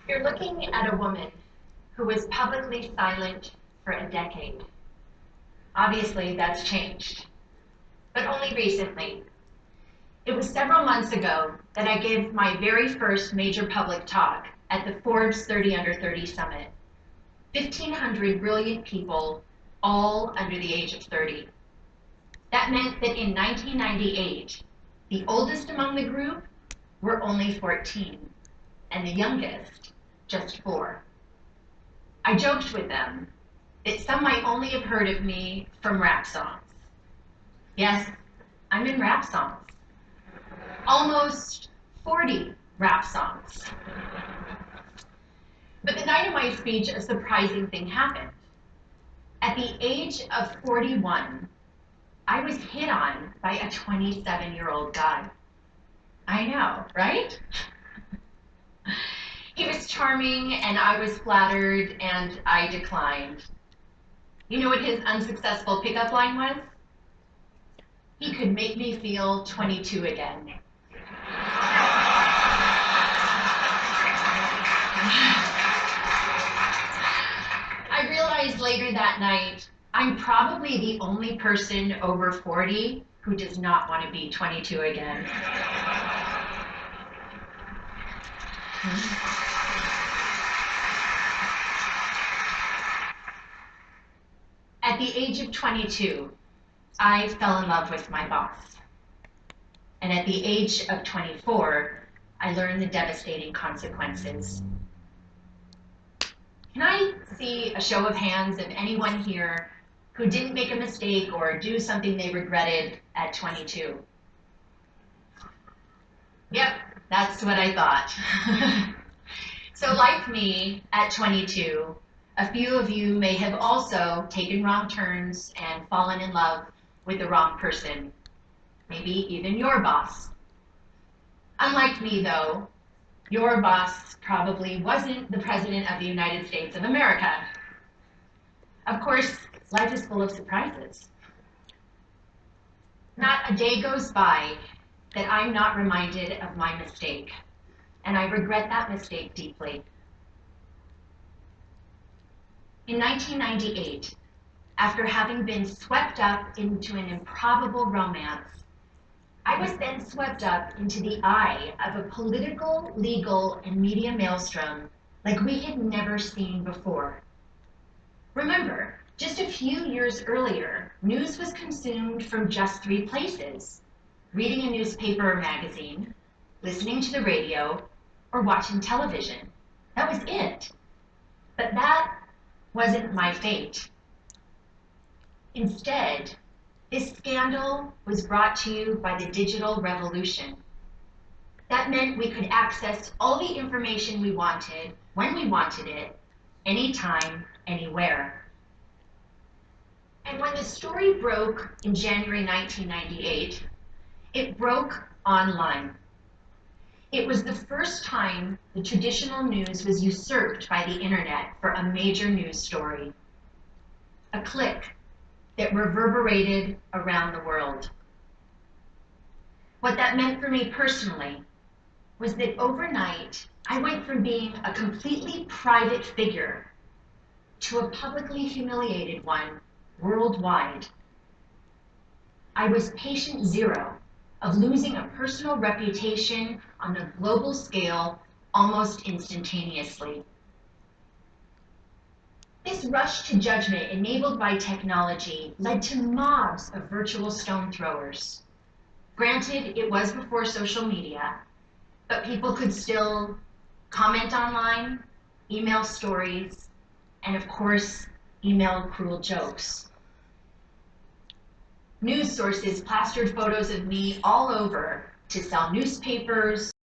You're looking at a woman who was publicly silent for a decade. Obviously, that's changed, but only recently. It was several months ago that I gave my very first major public talk at the Forbes 30 Under 30 Summit. 1,500 brilliant people, all under the age of 30. That meant that in 1998, the oldest among the group were only 14, and the youngest just 4. I joked with them that some might only have heard of me from rap songs. Yes, I'm in rap songs. Almost 40 rap songs. But the night of my speech, a surprising thing happened. At the age of 41, I was hit on by a 27-year-old guy. I know, right? He was charming, and I was flattered, and I declined. You know what his unsuccessful pickup line was? He could make me feel 22 again. I realized later that night, I'm probably the only person over 40 who does not want to be 22 again. At the age of 22, I fell in love with my boss. And at the age of 24, I learned the devastating consequences. Can I see a show of hands of anyone here who didn't make a mistake or do something they regretted at 22? Yep, that's what I thought. So like me, at 22, a few of you may have also taken wrong turns and fallen in love with the wrong person, maybe even your boss. Unlike me, though, your boss probably wasn't the President of the United States of America. Of course, life is full of surprises. Not a day goes by that I'm not reminded of my mistake, and I regret that mistake deeply. In 1998, after having been swept up into an improbable romance, I was then swept up into the eye of a political, legal, and media maelstrom like we had never seen before. Remember, just a few years earlier, news was consumed from just 3 places: reading a newspaper or magazine, listening to the radio, or watching television. That was it. But that wasn't my fate. Instead, this scandal was brought to you by the digital revolution. That meant we could access all the information we wanted, when we wanted it, anytime, anywhere. And when the story broke in January 1998, it broke online. It was the first time the traditional news was usurped by the internet for a major news story. A click that reverberated around the world. What that meant for me personally was that overnight, I went from being a completely private figure to a publicly humiliated one worldwide. I was patient zero of losing a personal reputation on a global scale almost instantaneously. This rush to judgment enabled by technology led to mobs of virtual stone throwers. Granted, it was before social media, but people could still comment online, email stories, and of course, email cruel jokes. News sources plastered photos of me all over to sell newspapers,